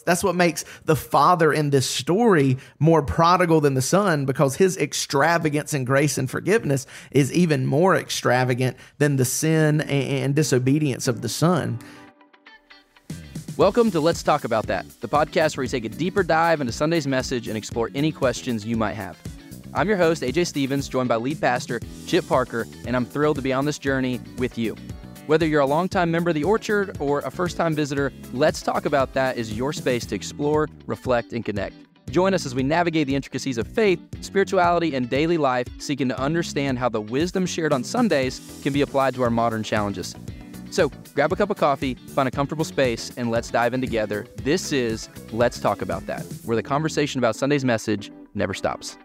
what makes the father in this story more prodigal than the son, because his extravagance in grace and forgiveness is even more extravagant than the sin and disobedience of the son. Welcome to Let's Talk About That, the podcast where we take a deeper dive into Sunday's message and explore any questions you might have. I'm your host, AJ Stevens, joined by lead pastor Chip Parker, and I'm thrilled to be on this journey with you. Whether you're a longtime member of the Orchard or a first-time visitor, Let's Talk About That is your space to explore, reflect, and connect. Join us as we navigate the intricacies of faith, spirituality, and daily life, seeking to understand how the wisdom shared on Sundays can be applied to our modern challenges. So grab a cup of coffee, find a comfortable space, and let's dive in together. This is Let's Talk About That, where the conversation about Sunday's message never stops.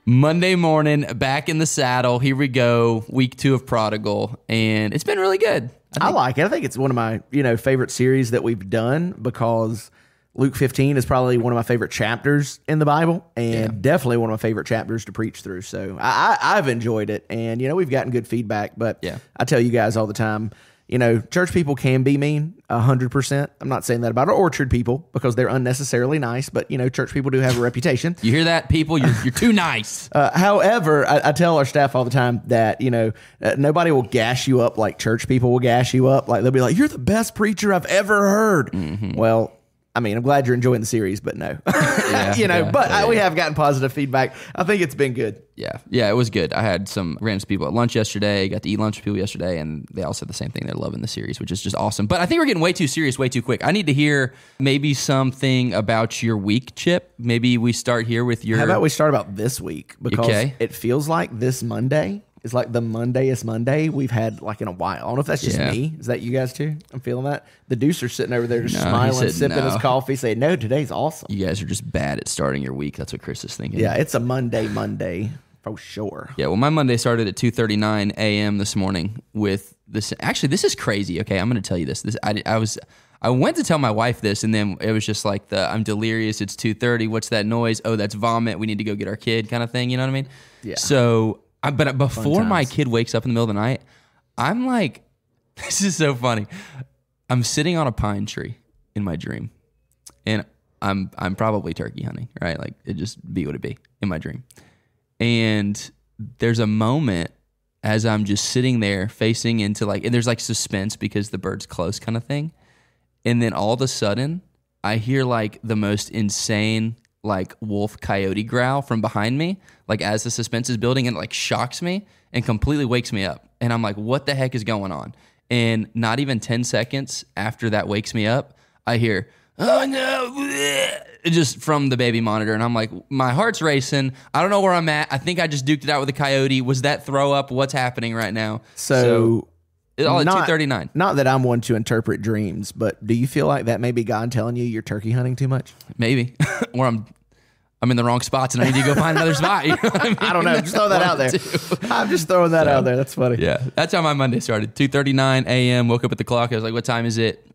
Monday morning, back in the saddle. Here we go, week 2 of Prodigal, and it's been really good. I like it. I think it's one of my favorite series that we've done, because Luke 15 is probably one of my favorite chapters in the Bible, and definitely one of my favorite chapters to preach through. So I've enjoyed it, and we've gotten good feedback. But I tell you guys all the time, church people can be mean 100%. I'm not saying that about our Orchard people, because they're unnecessarily nice, but church people do have a reputation. You hear that, people? You're too nice. However, I tell our staff all the time that, nobody will gas you up like church people will gas you up. Like, they'll be like, "You're the best preacher I've ever heard." Mm-hmm. Well, I mean, I'm glad you're enjoying the series, but no. We have gotten positive feedback. I think it's been good. Yeah, it was good. I had some random people at lunch yesterday, got to eat lunch with people yesterday, and they all said the same thing. They're loving the series, which is just awesome. But I think we're getting way too serious, way too quick. I need to hear maybe something about your week, Chip. Maybe we start here with your... How about we start about this week? Because it feels like this Monday is like the Mondayest Monday we've had like in a while. I don't know if that's just me. Is that you guys too? I'm feeling that. The Deucer's sitting over there just smiling, sipping his coffee, saying, "No, today's awesome." You guys are just bad at starting your week. That's what Chris is thinking. Yeah, it's a Monday for sure. Yeah, well, my Monday started at 2:39 a.m. this morning with this. Actually, this is crazy. Okay, I'm going to tell you this. I went to tell my wife this, and then it was just like I'm delirious. It's 2:30. What's that noise? Oh, that's vomit. We need to go get our kid, kind of thing. You know what I mean? Yeah. So, but before my kid wakes up in the middle of the night, I'm like, this is so funny. I'm sitting on a pine tree in my dream, and I'm probably turkey hunting, right? Like, it just be what it be in my dream. And there's a moment as I'm just sitting there facing into and there's like suspense because the bird's close kind of thing. And then all of a sudden I hear like the most insane wolf coyote growl from behind me, like as the suspense is building, and it like shocks me and completely wakes me up. And I'm like, what the heck is going on? And not even 10 seconds after that wakes me up, I hear, "Oh no," just from the baby monitor. And I'm like, my heart's racing. I don't know where I'm at. I think I just duked it out with a coyote. Was that throw up? What's happening right now? So it's all at 2:39. Not that I'm one to interpret dreams, but do you feel like that may be God telling you you're turkey hunting too much? Maybe. Or I'm in the wrong spots and I need to go find another spot. You know what I mean? I don't know. Just throw that out there. I'm just throwing that out there. That's funny. Yeah. That's how my Monday started. 2:39 a.m. Woke up at the clock. I was like, what time is it?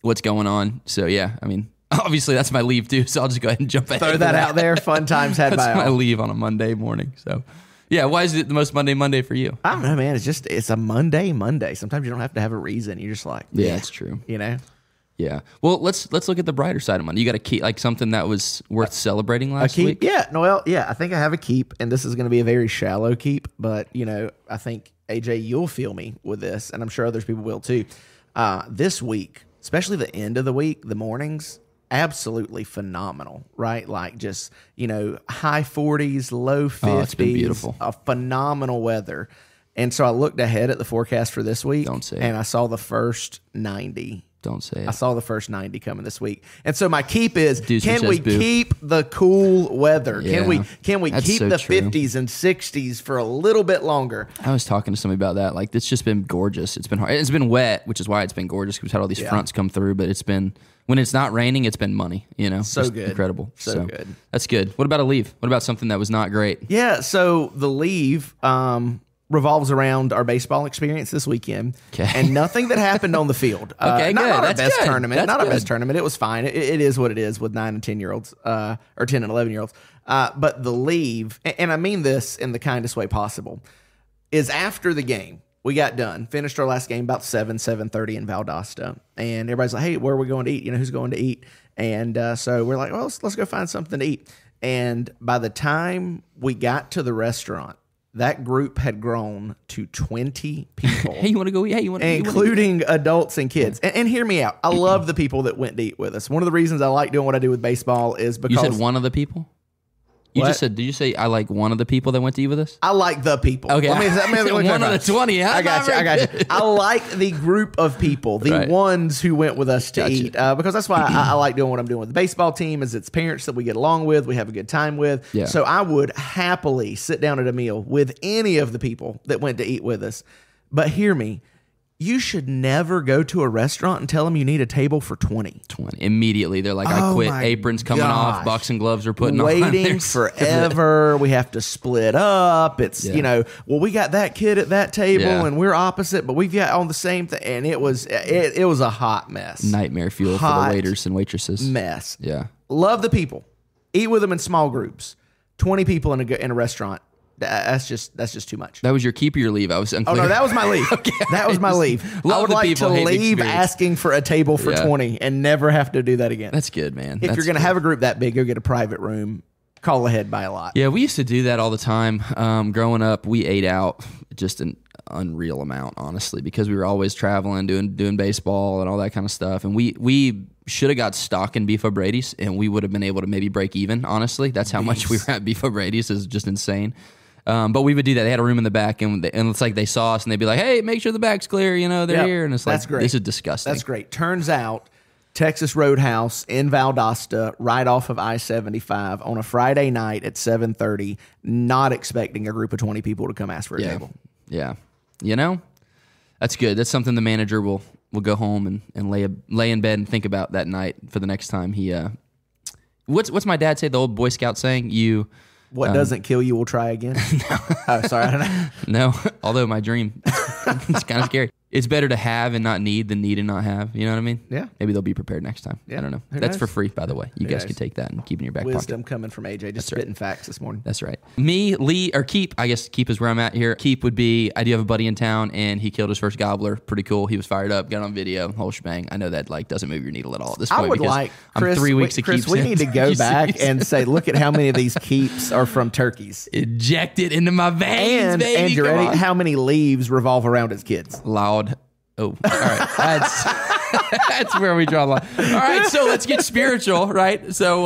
What's going on? So, yeah, I mean, obviously that's my leave too. So I'll just go ahead and jump ahead. Throw that out there. Fun times had by all. That's my leave on a Monday morning. So, yeah. Why is it the most Monday for you? I don't know, man. It's a Monday. Sometimes you don't have to have a reason. You're just like, yeah, it's true. Yeah. Well, let's look at the brighter side of Monday. You got a keep, like something that was worth celebrating last week? Yeah. Noel, I think I have a keep, and this is going to be a very shallow keep, but, I think, AJ, you'll feel me with this, and I'm sure others people will too. This week, especially the end of the week, the mornings, absolutely phenomenal, right? Like just, high 40s, low 50s. Oh, it's been beautiful. Phenomenal weather. And so I looked ahead at the forecast for this week. Don't say it. And I saw the first 90. Don't say it. I saw the first 90 coming this week. And so my keep is, can we keep the cool weather? Yeah, can we keep the 50s and 60s for a little bit longer? I was talking to somebody about that. Like, it's just been gorgeous. It's been hard. It's been wet, which is why it's been gorgeous, because we've had all these fronts come through. But it's been, when it's not raining, it's been money, So just good. Incredible. So good. That's good. What about a leave? What about something that was not great? Yeah, so the leave revolves around our baseball experience this weekend, and nothing that happened on the field. Okay, not good. Our That's best good. tournament. That's Not good. our best tournament. It was fine. It is what it is with 9 and 10-year-olds, or 10 and 11-year-olds. But the leave, and I mean this in the kindest way possible, is after the game. we got done, finished our last game about 7:30 in Valdosta. And everybody's like, hey, where are we going to eat? Who's going to eat? And so we're like, well, let's go find something to eat. And by the time we got to the restaurant, that group had grown to 20 people. Hey, you want to go eat? Hey, you want to including adults and kids. And hear me out. I love the people that went to eat with us. One of the reasons I like doing what I do with baseball is because... You said one of the people? You just said, did you say I like one of the people that went to eat with us? I like the people. Okay. Let me one of the 20. I got you. I like the group of people, the ones who went with us to eat, because that's why I like doing what I'm doing with the baseball team, is it's parents that we get along with, we have a good time with. Yeah. So I would happily sit down at a meal with any of the people that went to eat with us. But hear me. You should never go to a restaurant and tell them you need a table for 20. Immediately. They're like, I quit. Aprons coming off. Boxing gloves are putting on. Waiting forever. We have to split up. It's, well, we got that kid at that table and we're opposite, but we've got on the same thing. And it was a hot mess. Nightmare fuel for the waiters and waitresses. Mess. Yeah. Love the people. Eat with them in small groups. 20 people in a restaurant. That's just too much. That was your keep or your leave? I was unclear. Oh, no, that was my leave. Okay. That was my leave. I would like to leave asking for a table for 20 and never have to do that again. That's good, man. If you're going to have a group that big, go get a private room. Call ahead by a lot. Yeah, we used to do that all the time. Growing up, we ate out just an unreal amount, honestly, because we were always traveling, doing baseball and all that kind of stuff. And we should have got stock in Beef O'Brady's, and we would have been able to maybe break even, honestly. That's how much we were at Beef O'Brady's. Is just insane. But we would do that. They had a room in the back, and it's like they saw us, and they'd be like, hey, make sure the back's clear. They're here. And it's like, great. This is disgusting. That's great. Turns out, Texas Roadhouse in Valdosta, right off of I-75, on a Friday night at 7:30, not expecting a group of 20 people to come ask for a table. Yeah. That's good. That's something the manager will go home and lay in bed and think about that night for the next time he... What's my dad say, the old Boy Scout saying? What doesn't kill you will try again? No. Oh, sorry. I don't know. No, although my dream, it's kind of scary. It's better to have and not need than need and not have. You know what I mean? Yeah. Maybe they'll be prepared next time. Yeah. I don't know. That's for free, by the way. You guys can take that and keep it in your back pocket. Wisdom coming from AJ, just spitting facts this morning. That's right. Me, Lee, or Keep, I guess Keep is where I'm at here. Keep would be, I do have a buddy in town, and he killed his first gobbler. Pretty cool. He was fired up, got on video, whole shebang. I know that doesn't move your needle at all at this point. I would like, Chris, I'm 3 weeks of Chris, Keeps we in. need to go back and say, look at how many of these Keeps are from turkeys. Inject it into my veins, baby. And you ready? How many leaves revolve around his kids? Loud. Oh, all right. That's where we draw the line. All right, so let's get spiritual, right? So,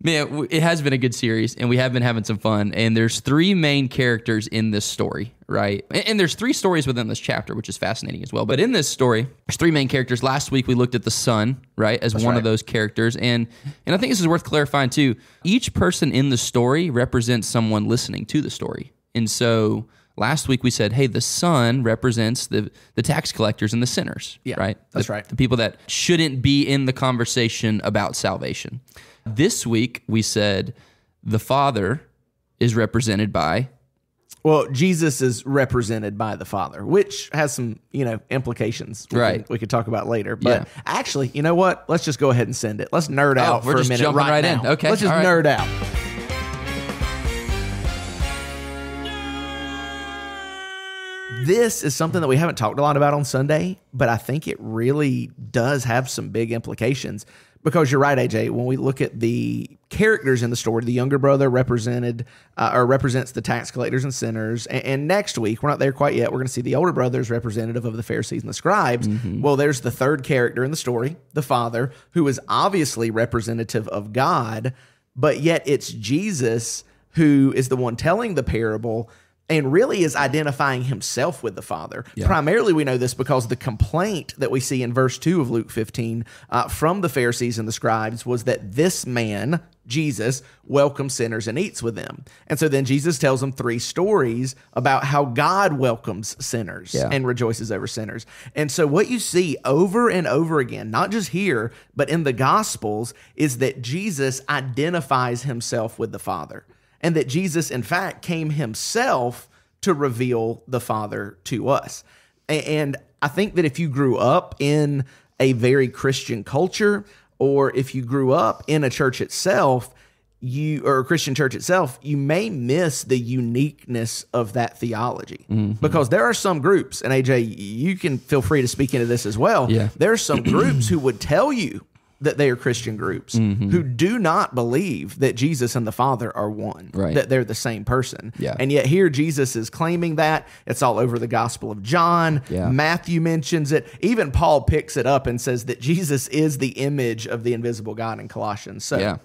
man, it has been a good series, and we have been having some fun. And there's 3 main characters in this story, right? And there's 3 stories within this chapter, which is fascinating as well. But in this story, there's 3 main characters. Last week, we looked at the son, right, as one of those characters. And I think this is worth clarifying, too. Each person in the story represents someone listening to the story. And so... last week we said, hey, the son represents the tax collectors and the sinners, right? That's right. The people that shouldn't be in the conversation about salvation. This week we said the father is represented by... Well, Jesus is represented by the Father, which has some, implications we could talk about later. But actually, you know what? Let's just go ahead and send it. Let's nerd out for a minute jumping right now. in. Okay. Let's just nerd out. This is something that we haven't talked a lot about on Sunday, but I think it really does have some big implications because you're right, AJ. When we look at the characters in the story, the younger brother represents the tax collectors and sinners. And next week, we're not there quite yet. We're going to see the older brother is representative of the Pharisees and the scribes. Mm-hmm. Well, there's the third character in the story, the father, who is obviously representative of God, but yet it's Jesus who is the one telling the parable and really is identifying himself with the Father. Yeah. Primarily, we know this because the complaint that we see in verse 2 of Luke 15 from the Pharisees and the scribes was that this man, Jesus, welcomes sinners and eats with them. And so then Jesus tells them 3 stories about how God welcomes sinners and rejoices over sinners. And so what you see over and over again, not just here, but in the Gospels, is that Jesus identifies himself with the Father. And that Jesus, in fact, came himself to reveal the Father to us. And I think that if you grew up in a very Christian culture, or if you grew up in a church itself, or a Christian church itself, you may miss the uniqueness of that theology. Because there are some groups, and AJ, you can feel free to speak into this as well. Yeah. There are some groups who would tell you that they are Christian groups who do not believe that Jesus and the Father are one, that they're the same person. Yeah. And yet here Jesus is claiming that. It's all over the Gospel of John. Yeah. Matthew mentions it. Even Paul picks it up and says that Jesus is the image of the invisible God in Colossians. So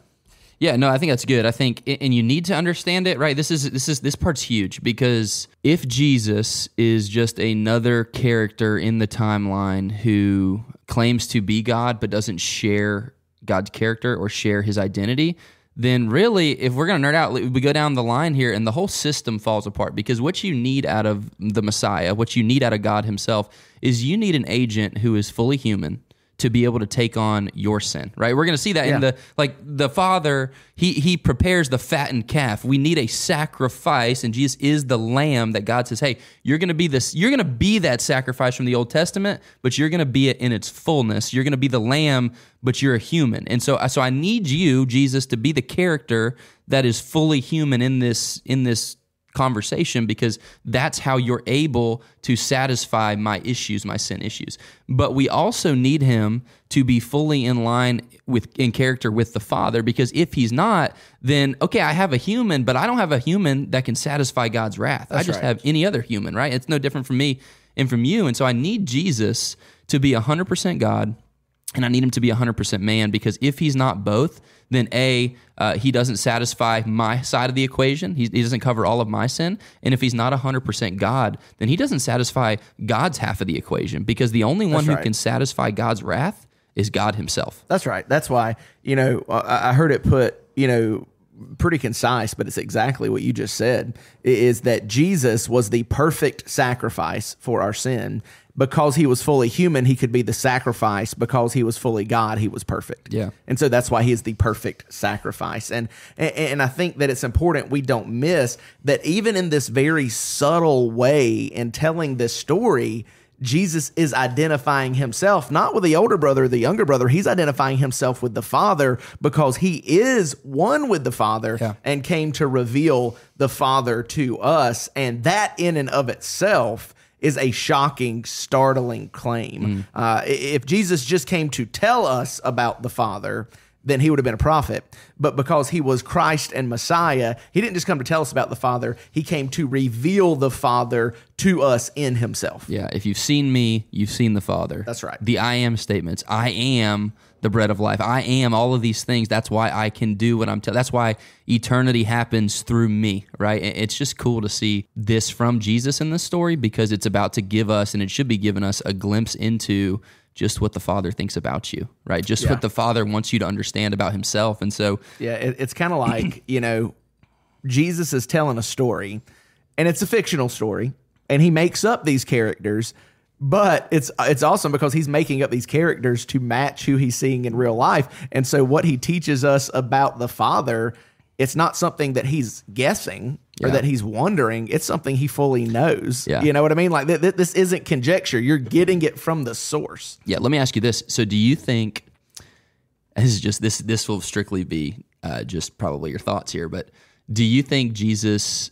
Yeah, no, I think that's good. I think, and you need to understand it, right? This part's huge, because if Jesus is just another character in the timeline who claims to be God but doesn't share God's character or share his identity, then really, if we're going to nerd out, we go down the line here and the whole system falls apart. Because what you need out of the Messiah, what you need out of God himself, is you need an agent who is fully human to be able to take on your sin, right? We're going to see that in the Father, he prepares the fattened calf. We need a sacrifice, and Jesus is the lamb that God says, hey, you're going to be that sacrifice from the Old Testament, but you're going to be it in its fullness. You're going to be the lamb, but you're a human. And so I need you, Jesus, to be the character that is fully human in this conversation, because that's how you're able to satisfy my issues, my sin issues. But we also need him to be fully in line in character with the Father, because if he's not, then okay, I have a human, but I don't have a human that can satisfy God's wrath. I just have any other human, right? It's no different from me and from you. And so I need Jesus to be 100% God, and I need him to be 100% man, because if he's not both, then he doesn't satisfy my side of the equation. He doesn't cover all of my sin. And if he's not 100% God, then he doesn't satisfy God's half of the equation, because the only one who can satisfy God's wrath is God himself. That's right. That's why, I heard it put, pretty concise, but it's exactly what you just said, is that Jesus was the perfect sacrifice for our sin. Because he was fully human, he could be the sacrifice. Because he was fully God, he was perfect. Yeah. And so that's why he is the perfect sacrifice. And I think that it's important we don't miss that even in this very subtle way in telling this story, Jesus is identifying himself, not with the older brother or the younger brother. He's identifying himself with the Father, because he is one with the Father and came to reveal the Father to us. And that in and of itself is a shocking, startling claim. If Jesus just came to tell us about the Father, then he would have been a prophet. But because he was Christ and Messiah, he didn't just come to tell us about the Father. He came to reveal the Father to us in himself. Yeah, if you've seen me, you've seen the Father. That's right. The I am statements. I am the bread of life. I am all of these things. That's why I can do what I'm telling. That's why eternity happens through me, right? It's just cool to see this from Jesus in this story, because it's about to give us, and it should be giving us, a glimpse into just what the Father thinks about you, right? Just what the Father wants you to understand about himself. And so... Yeah, it's kind of like, Jesus is telling a story, and it's a fictional story, and he makes up these characters, but it's awesome because he's making up these characters to match who he's seeing in real life. And so what he teaches us about the Father, it's not something that he's guessing or that he's wondering. It's something he fully knows. Yeah. You know what I mean? Like this isn't conjecture. You're getting it from the source. Yeah. Let me ask you this. So do you think, this will strictly be just probably your thoughts here, but do you think Jesus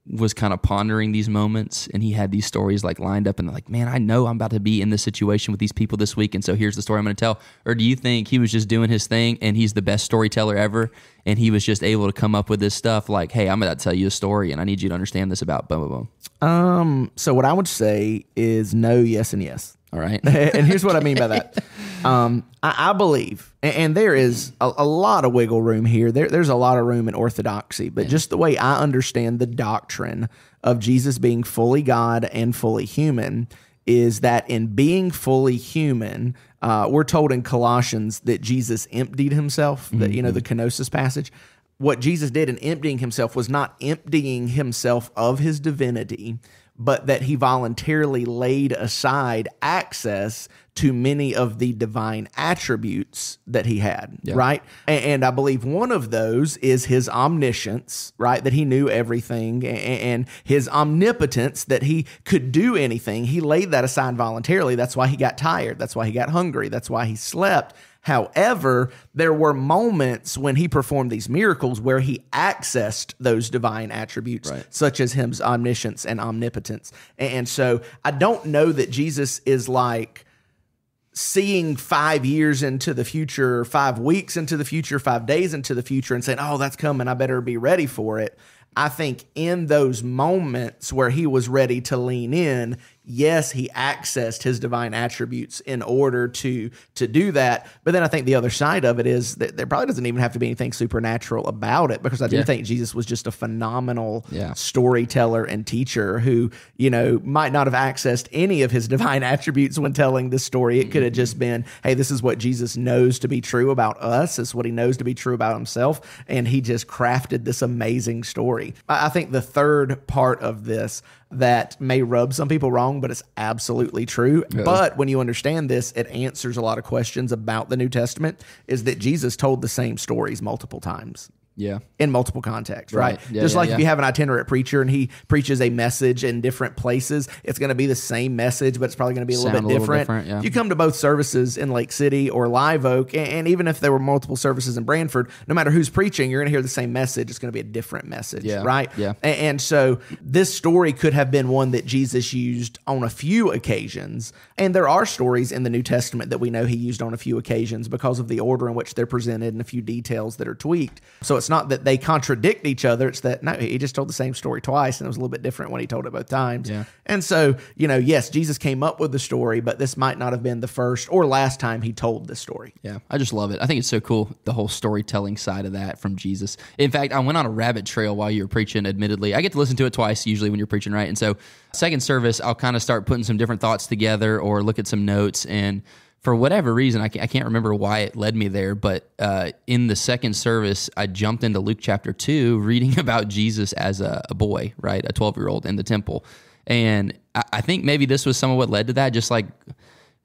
was kind of pondering these moments, and he had these stories like lined up, and like, man, I know I'm about to be in this situation with these people this week, and so here's the story I'm going to tell? Or do you think he was just doing his thing, and he's the best storyteller ever, and he was just able to come up with this stuff like, hey, I'm about to tell you a story, and I need you to understand this about boom, boom, boom? So what I would say is no, yes, and yes. All right. And here's what I mean by that. I believe, and there is a lot of wiggle room here. There's a lot of room in orthodoxy, but just the way I understand the doctrine of Jesus being fully God and fully human is that in being fully human, we're told in Colossians that Jesus emptied himself, the kenosis passage. What Jesus did in emptying himself was not emptying himself of his divinity, but that he voluntarily laid aside access to many of the divine attributes that he had, right? And I believe one of those is his omniscience, right? That he knew everything, and his omnipotence, that he could do anything. He laid that aside voluntarily. That's why he got tired. That's why he got hungry. That's why he slept. However, there were moments when he performed these miracles where he accessed those divine attributes, such as his omniscience and omnipotence. And so I don't know that Jesus is like seeing 5 years into the future, 5 weeks into the future, 5 days into the future and saying, oh, that's coming, I better be ready for it. I think in those moments where he was ready to lean in, yes, he accessed his divine attributes in order to do that. But then I think the other side of it is that there probably doesn't even have to be anything supernatural about it, because I do think Jesus was just a phenomenal storyteller and teacher who, might not have accessed any of his divine attributes when telling this story. It could have just been, hey, this is what Jesus knows to be true about us. It's what he knows to be true about himself. And he just crafted this amazing story. I think the third part of this that may rub some people wrong, but it's absolutely true. Yeah. But when you understand this, it answers a lot of questions about the New Testament, is that Jesus told the same stories multiple times. Yeah. In multiple contexts, right? Yeah, Just like if you have an itinerant preacher and he preaches a message in different places, it's going to be the same message, but it's probably going to be a little bit different. If you come to both services in Lake City or Live Oak, and even if there were multiple services in Brantford, no matter who's preaching, you're going to hear the same message. It's going to be a different message, right? Yeah. And so this story could have been one that Jesus used on a few occasions. And there are stories in the New Testament that we know he used on a few occasions because of the order in which they're presented and a few details that are tweaked. So it's not that they contradict each other. It's that, no, he just told the same story twice, and it was a little bit different when he told it both times. Yeah. And so, yes, Jesus came up with the story, but this might not have been the first or last time he told this story. Yeah, I just love it. I think it's so cool, the whole storytelling side of that from Jesus. In fact, I went on a rabbit trail while you were preaching, admittedly. I get to listen to it twice usually when you're preaching, right? And so second service, I'll kind of start putting some different thoughts together or look at some notes, and for whatever reason, I can't remember why it led me there, but in the second service, I jumped into Luke chapter 2, reading about Jesus as a boy, right, a 12-year-old in the temple. And I think maybe this was some of what led to that, just like,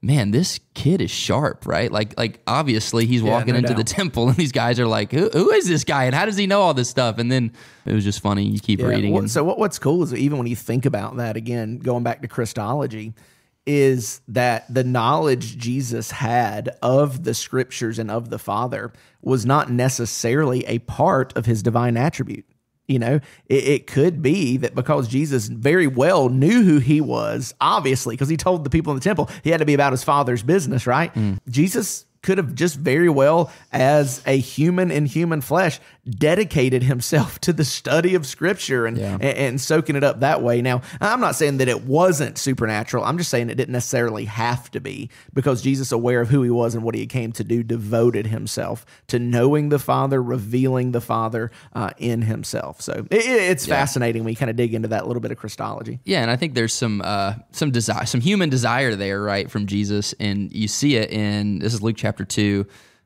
man, this kid is sharp, right? Like obviously he's walking into the temple, and these guys are like, who is this guy, and how does he know all this stuff? And then it was just funny. You keep reading. So what's cool is even when you think about that, again, going back to Christology, is that the knowledge Jesus had of the scriptures and of the Father was not necessarily a part of his divine attribute. It could be that because Jesus very well knew who he was, obviously, because he told the people in the temple he had to be about his Father's business, right? Jesus could have just very well, as a human in human flesh, dedicated himself to the study of Scripture and soaking it up that way. Now, I'm not saying that it wasn't supernatural. I'm just saying it didn't necessarily have to be, because Jesus, aware of who he was and what he came to do, devoted himself to knowing the Father, revealing the Father in himself. So it's fascinating when you kind of dig into that little bit of Christology. Yeah, and I think there's some desire, some human desire there, right, from Jesus, and you see it in, this is Luke chapter 2,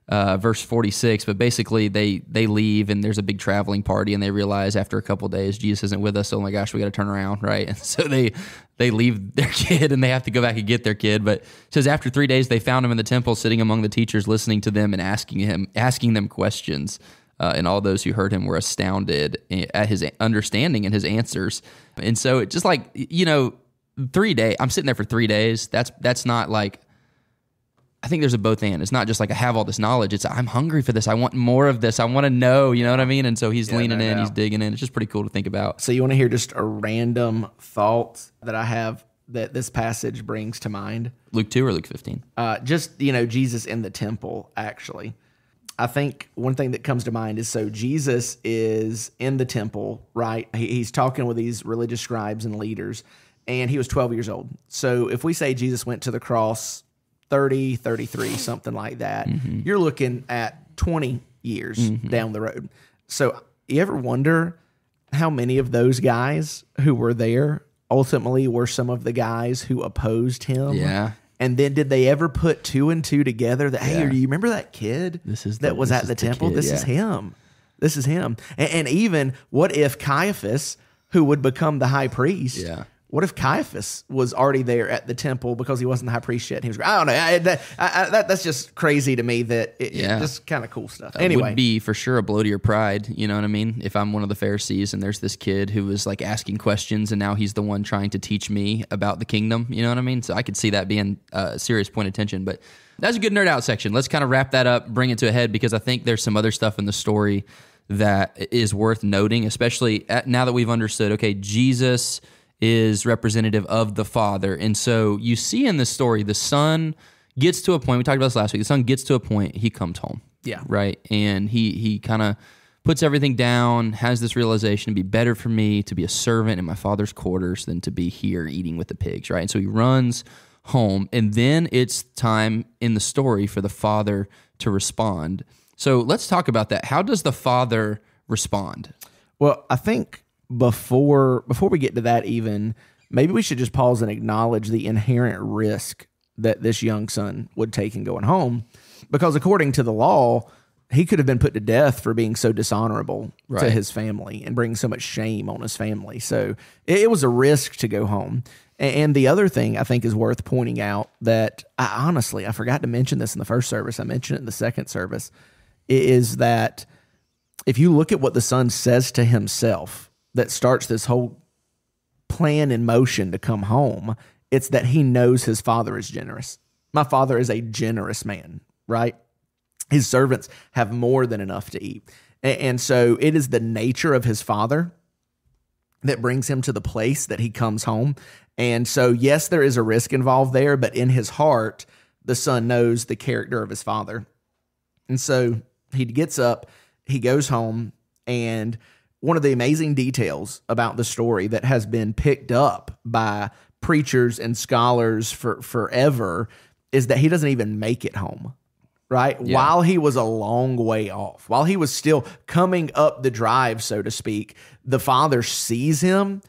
verse 46, but basically they leave, and there's a big traveling party, and they realize after a couple of days Jesus isn't with us. Oh my gosh, we got to turn around, right? And so they leave their kid, and they have to go back and get their kid. But it says after 3 days they found him in the temple, sitting among the teachers, listening to them and asking them questions. And all those who heard him were astounded at his understanding and his answers. And so it just 3 days. I'm sitting there for 3 days. That's not like, I think there's a both and. It's not just like I have all this knowledge. It's I'm hungry for this. I want more of this. I want to know, you know what I mean? And so he's leaning in, he's digging in. It's just pretty cool to think about. So you want to hear just a random thought that I have that this passage brings to mind? Luke 2 or Luke 15? Jesus in the temple, actually. I think one thing that comes to mind is, so Jesus is in the temple, right? He's talking with these religious scribes and leaders, and he was 12 years old. So if we say Jesus went to the cross 30, 33, something like that, you're looking at 20 years down the road. So you ever wonder how many of those guys who were there ultimately were some of the guys who opposed him? Yeah. And then did they ever put two and two together that, hey, do you remember that kid that was at the temple? This is him. This is him. And even what if Caiaphas, who would become the high priest, what if Caiaphas was already there at the temple because he wasn't the high priest yet? And he was, I don't know. That's just crazy to me that it's just kind of cool stuff. Anyway. It would be for sure a blow to your pride. You know what I mean? If I'm one of the Pharisees and there's this kid who was like asking questions and now he's the one trying to teach me about the kingdom. You know what I mean? So I could see that being a serious point of tension. But that's a good nerd out section. Let's kind of wrap that up, bring it to a head, because I think there's some other stuff in the story that is worth noting, especially now that we've understood, okay, Jesus is representative of the Father. And so you see in this story, the Son gets to a point, we talked about this last week, the Son gets to a point, he comes home. Yeah. Right? And he kind of puts everything down, has this realization, it'd be better for me to be a servant in my Father's quarters than to be here eating with the pigs, right? And so he runs home, and then it's time in the story for the Father to respond. So let's talk about that. How does the Father respond? Well, I think before we get to that even, maybe we should just pause and acknowledge the inherent risk that this young son would take in going home, because according to the law, he could have been put to death for being so dishonorable to his family and bringing so much shame on his family. So it was a risk to go home. And the other thing I think is worth pointing out that I forgot to mention this in the first service. I mentioned it in the second service, is that if you look at what the son says to himself that starts this whole plan in motion to come home, it's that he knows his father is generous. My father is a generous man, right? His servants have more than enough to eat. And so it is the nature of his father that brings him to the place that he comes home. And so, yes, there is a risk involved there, but in his heart, the son knows the character of his father. And so he gets up, he goes home, and one of the amazing details about the story that has been picked up by preachers and scholars for forever is that he doesn't even make it home, right? Yeah. While he was a long way off, while he was still coming up the drive, so to speak, the father sees him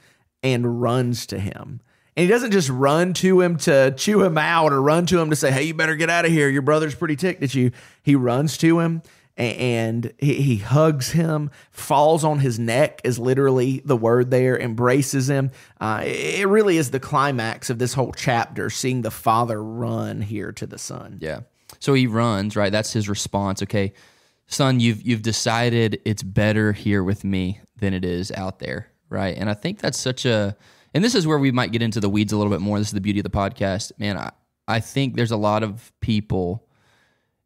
and runs to him. And he doesn't just run to him to chew him out or run to him to say, hey, you better get out of here. Your brother's pretty ticked at you. He runs to him and he hugs him, falls on his neck is literally the word there, embraces him. It really is the climax of this whole chapter, seeing the father run here to the son. Yeah. So he runs, right? That's his response. Okay, son, you've decided it's better here with me than it is out there, right? And I think that's and this is where we might get into the weeds a little bit more. This is the beauty of the podcast. Man, I think there's a lot of people,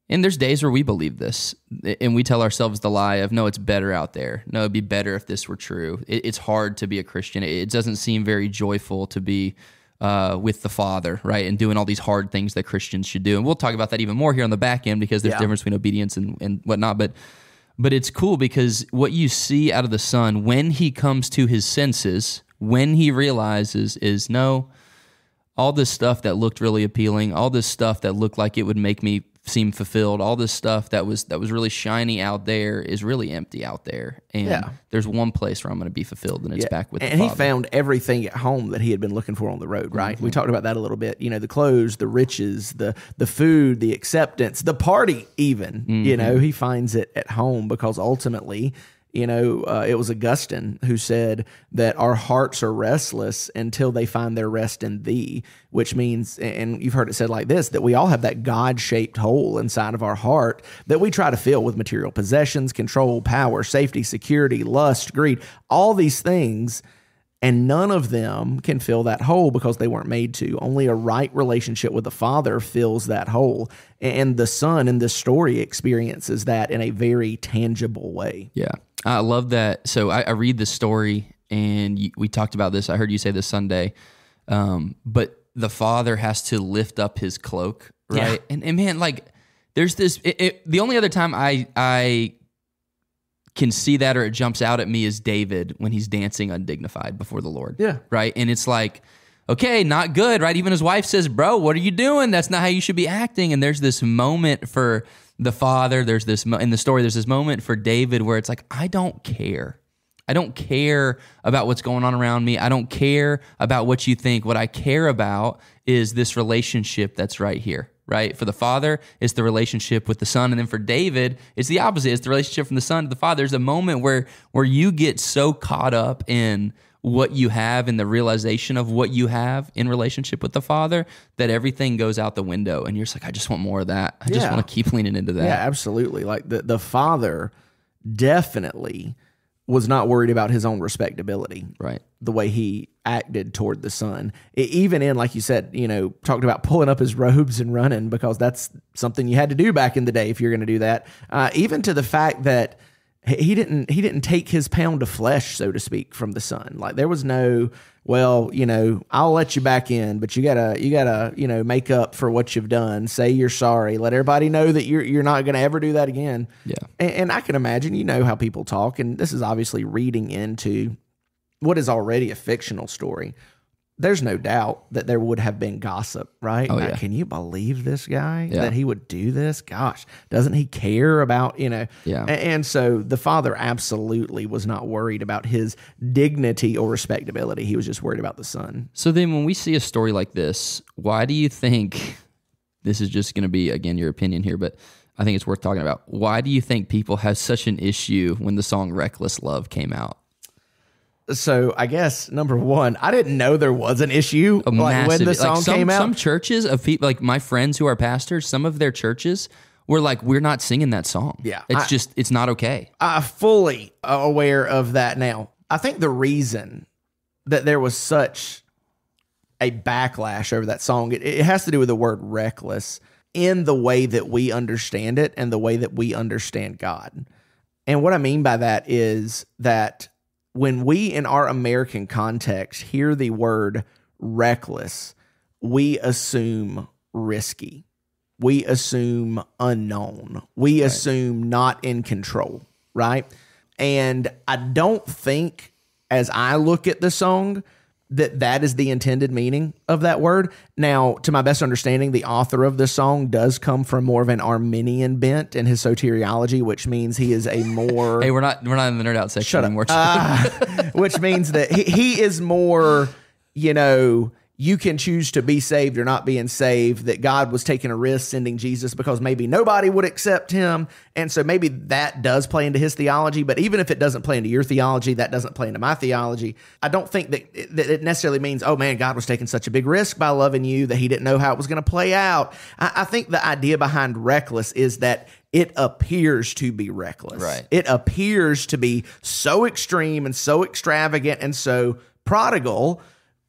and there's days where we believe this, and we tell ourselves the lie of, no, it's better out there. No, it'd be better if this were true. It's hard to be a Christian. It doesn't seem very joyful to be with the Father, right? And doing all these hard things that Christians should do. And we'll talk about that even more here on the back end, because there's difference between obedience and whatnot. But it's cool because what you see out of the son when he comes to his senses, when he realizes is, no, all this stuff that looked really appealing, all this stuff that looked like it would make me seem fulfilled, all this stuff that was really shiny out there is really empty out there. And there's one place where I'm going to be fulfilled, and it's back with the Father. And he found everything at home that he had been looking for on the road, right? Mm-hmm. We talked about that a little bit. You know, the clothes, the riches, the food, the acceptance, the party even. Mm-hmm. You know, he finds it at home because ultimately, you know, it was Augustine who said that our hearts are restless until they find their rest in thee, which means, and you've heard it said like this, that we all have that God-shaped hole inside of our heart that we try to fill with material possessions, control, power, safety, security, lust, greed, all these things. And none of them can fill that hole because they weren't made to. Only a right relationship with the Father fills that hole. And the Son in this story experiences that in a very tangible way. Yeah. I love that. So I read the story, and we talked about this. I heard you say this Sunday. But the Father has to lift up his cloak, right? Yeah. And man, like, there's this... the only other time I can see that, or it jumps out at me, is David when he's dancing undignified before the Lord. Yeah. Right? And it's like, okay, not good, right? Even his wife says, bro, what are you doing? That's not how you should be acting. And there's this moment for the Father. There's this, in the story, there's this moment for David where it's like, I don't care. I don't care about what's going on around me. I don't care about what you think. What I care about is this relationship that's right here. Right? For the Father, it's the relationship with the Son. And then for David, it's the opposite. It's the relationship from the Son to the Father. There's a moment where you get so caught up in what you have and the realization of what you have in relationship with the Father, that everything goes out the window and you're just like, I just want more of that. I just want to keep leaning into that. Yeah, absolutely. Like the Father definitely was not worried about his own respectability. Right. The way he acted toward the Son. Even in, like you said, talked about pulling up his robes and running, because that's something you had to do back in the day if you're going to do that. Even to the fact that he didn't take his pound of flesh, so to speak, from the Son. Like there was no, well, I'll let you back in, but you gotta make up for what you've done. Say you're sorry. Let everybody know that you're not going to ever do that again. Yeah. And I can imagine, how people talk, and this is obviously reading into what is already a fictional story. There's no doubt that there would have been gossip, right? Oh, now, yeah. can you believe this guy, Yeah. that he would do this? Gosh, doesn't he care about, Yeah. And so the Father absolutely was not worried about his dignity or respectability. He was just worried about the Son. So then when we see a story like this, why do you think, this is just going to be, again, your opinion here, but I think it's worth talking about. Why do you think people have such an issue when the song Reckless Love came out? So I guess number one, I didn't know there was an issue when the song came out. Some churches of people, like my friends who are pastors, some of their churches were like, we're not singing that song. Yeah. It's not okay. I'm fully aware of that now. I think the reason that there was such a backlash over that song, it has to do with the word reckless in the way that we understand it and the way that we understand God. And what I mean by that is that when we, in our American context, hear the word reckless, we assume risky. We assume unknown. We assume not in control, right? And I don't think, as I look at the song, that is the intended meaning of that word. Now, to my best understanding, the author of the song does come from more of an Arminian bent in his soteriology, which means he is a more... Hey, we're not in the nerd out section anymore. Which means that he is more, you can choose to be saved or not being saved, that God was taking a risk sending Jesus because maybe nobody would accept him. And so maybe that does play into his theology. But even if it doesn't play into your theology, that doesn't play into my theology. I don't think that it necessarily means, oh man, God was taking such a big risk by loving you that he didn't know how it was going to play out. I think the idea behind reckless is that it appears to be reckless. Right. It appears to be so extreme and so extravagant and so prodigal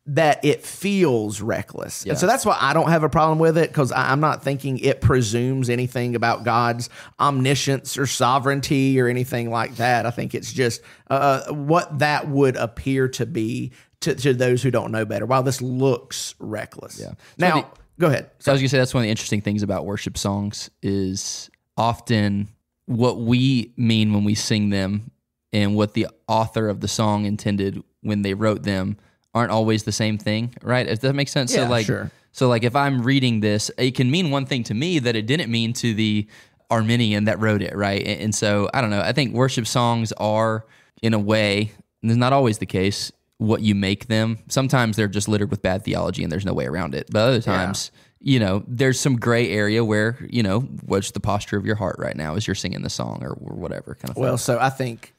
that it feels reckless. Yeah. And so that's why I don't have a problem with it, because I'm not thinking it presumes anything about God's omniscience or sovereignty or anything like that. I think it's just what that would appear to be to those who don't know better, while this looks reckless. Yeah. Now, go ahead. So I was going to say, that's one of the interesting things about worship songs is often what we mean when we sing them and what the author of the song intended when they wrote them aren't always the same thing, right? Does that make sense? Yeah, so sure. So if I'm reading this, it can mean one thing to me that it didn't mean to the Arminian that wrote it, right? And so, I don't know, I think worship songs are, in a way, and it's not always the case, what you make them. Sometimes they're just littered with bad theology and there's no way around it. But other times, there's some gray area where, what's the posture of your heart right now as you're singing the song or whatever kind of thing. Well, so I think,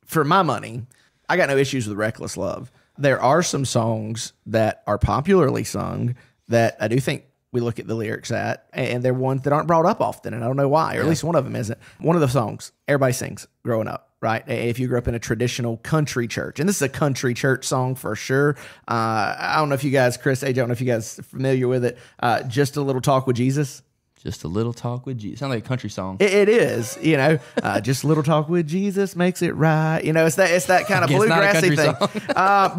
for my money, I got no issues with Reckless Love. There are some songs that are popularly sung that I do think we look at the lyrics at, and they're ones that aren't brought up often, and I don't know why, or at least one of them isn't. One of the songs everybody sings growing up, right? If you grew up in a traditional country church, and this is a country church song for sure. I don't know if you guys, Chris, AJ, I don't know if you guys are familiar with it. Just a Little Talk with Jesus. Just a little talk with Jesus. Sounds like a country song. It is, just a little talk with Jesus makes it right. It's that kind of bluegrassy thing.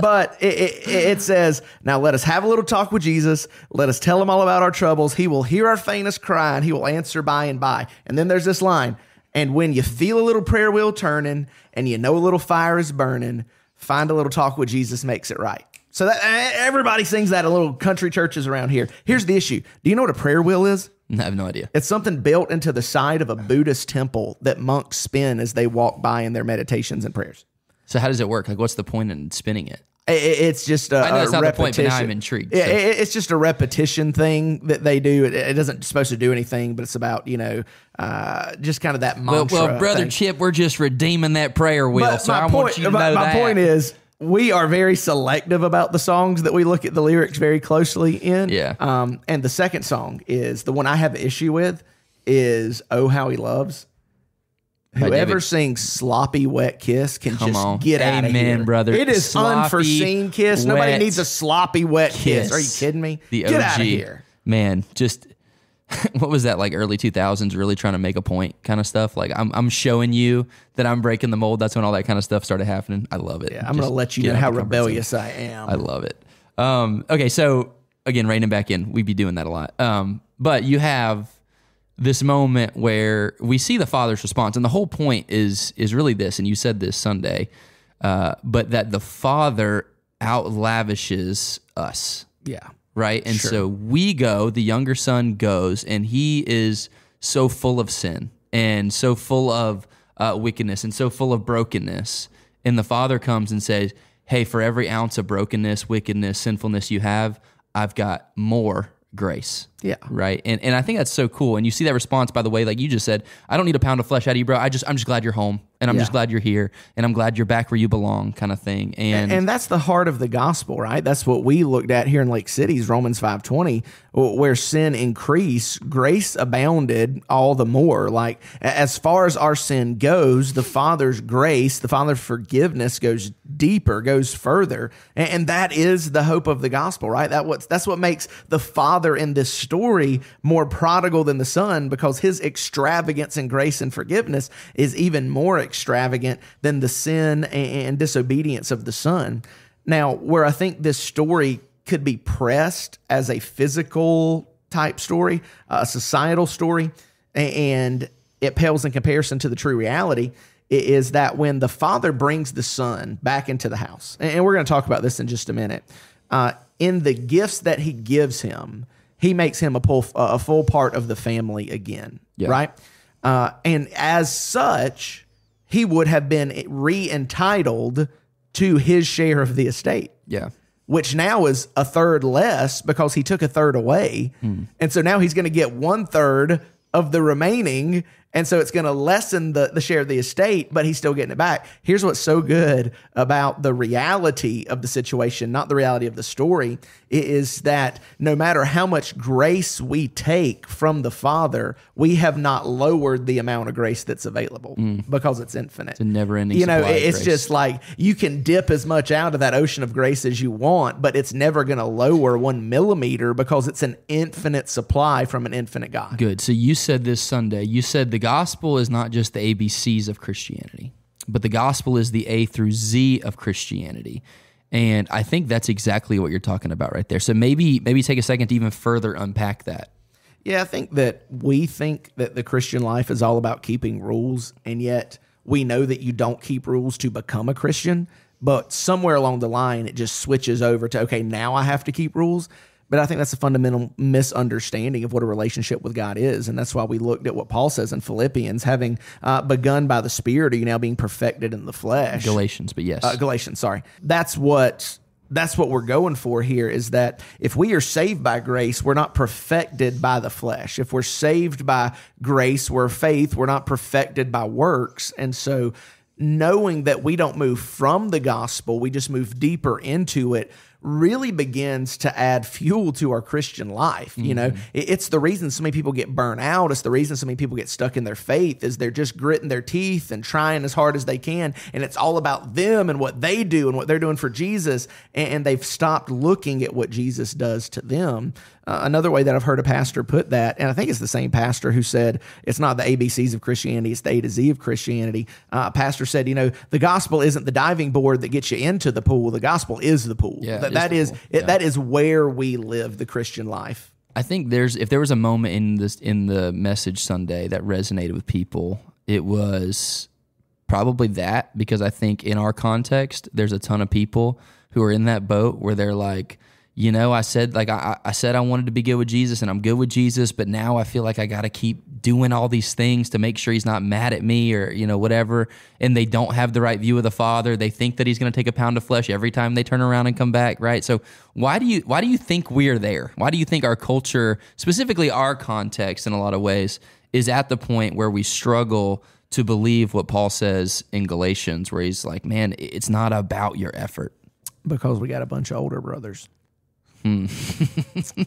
But it says, now let us have a little talk with Jesus. Let us tell him all about our troubles. He will hear our faintest cry and he will answer by and by. And then there's this line, and when you feel a little prayer wheel turning and a little fire is burning, find a little talk with Jesus makes it right. So that everybody sings that in little country churches around here. Here's the issue. Do you know what a prayer wheel is? I have no idea. It's something built into the side of a Buddhist temple that monks spin as they walk by in their meditations and prayers. So how does it work? Like, what's the point in spinning it? It's just a I know it's not repetition. the point, but now I'm intrigued. So. So. It's just a repetition thing that they do. It doesn't supposed to do anything, but it's about, just kind of that mantra. Well, Brother thing. Chip, we're just redeeming that prayer wheel, so I want you to know my that. point is, we are very selective about the songs that we look at the lyrics very closely in. Yeah. And the second song is the one I have issue with is "Oh How He Loves." Whoever sings "Sloppy Wet Kiss" can get out of here. Amen, brother. It is Sloppy, unforeseen kiss. Nobody wet needs a sloppy wet kiss. kiss. Are you kidding me? The OG. Get out of here. Man, just what was that, like early 2000s, really trying to make a point kind of stuff? Like I'm showing you that I'm breaking the mold. That's when all that kind of stuff started happening. I love it. Yeah, I'm going to let you know how rebellious I am. I love it. Okay, so again, reining back in, we'd be doing that a lot. But you have this moment where we see the Father's response, and the whole point is really this, and you said this Sunday, but that the Father outlavishes us. Yeah. Right? And so we go, the younger son goes, and he is so full of sin and so full of wickedness and so full of brokenness. And the Father comes and says, hey, for every ounce of brokenness, wickedness, sinfulness you have, I've got more grace. Yeah. Right. And I think that's so cool. And you see that response, by the way, like you just said, I don't need a pound of flesh out of you, bro. I'm just glad you're home, and I'm just glad you're here, and I'm glad you're back where you belong, kind of thing. And that's the heart of the gospel, right? That's what we looked at here in Lake City's Romans 5:20, where sin increased, grace abounded all the more. Like, as far as our sin goes, the Father's grace, the Father's forgiveness goes deeper, goes further. And that is the hope of the gospel, right? That's what makes the Father in this story more prodigal than the Son, because his extravagance in grace and forgiveness is even more extravagant than the sin and disobedience of the Son. Now, where I think this story could be pressed as a physical type story, a societal story, and it pales in comparison to the true reality, is that when the Father brings the Son back into the house, and we're going to talk about this in just a minute, in the gifts that he gives him, he makes him a full part of the family again, right? And as such, he would have been re-entitled to his share of the estate. Yeah. Which now is a third less because he took a third away. And so now he's going to get 1/3 of the remaining. And so it's going to lessen the share of the estate, but he's still getting it back. Here's what's so good about the reality of the situation, not the reality of the story, is that no matter how much grace we take from the Father, we have not lowered the amount of grace that's available because it's infinite. It's a never-ending supply of it's grace. just like you can dip as much out of that ocean of grace as you want, but it's never going to lower 1 millimeter because it's an infinite supply from an infinite God. Good. So you said this Sunday, you said the gospel is not just the ABCs of Christianity, but the gospel is the A through Z of Christianity. And I think that's exactly what you're talking about right there. So maybe take a second to even further unpack that. Yeah, I think that we think that the Christian life is all about keeping rules, and yet we know that you don't keep rules to become a Christian, but somewhere along the line it just switches over to, okay, now I have to keep rules. But I think that's a fundamental misunderstanding of what a relationship with God is. And that's why we looked at what Paul says in Philippians, having begun by the Spirit, are you now being perfected in the flesh? Galatians, but yes. Galatians, sorry. That's what we're going for here, is that if we are saved by grace, we're not perfected by the flesh. If we're saved by grace, we're faith, we're not perfected by works. And so knowing that we don't move from the gospel, we just move deeper into it, really begins to add fuel to our Christian life. You know, it's the reason so many people get burnt out. It's the reason so many people get stuck in their faith, is they're just gritting their teeth and trying as hard as they can. And it's all about them and what they do and what they're doing for Jesus. And they've stopped looking at what Jesus does to them. Another way that I've heard a pastor put that, and I think it's the same pastor who said, it's not the ABCs of Christianity, it's the A to Z of Christianity. Pastor said, the gospel isn't the diving board that gets you into the pool. The gospel is the pool. Yeah, that is where we live the Christian life. I think if there was a moment in the message Sunday that resonated with people, it was probably that, because I think in our context, there's a ton of people who are in that boat where they're like, I said I wanted to be good with Jesus, and I'm good with Jesus, but now I feel like I got to keep doing all these things to make sure he's not mad at me, or whatever. And they don't have the right view of the Father. They think that he's going to take a pound of flesh every time they turn around and come back, right? So why do you think we're there? Why do you think our culture, specifically our context in a lot of ways, is at the point where we struggle to believe what Paul says in Galatians, where he's like, man, it's not about your effort. Because we got a bunch of older brothers. And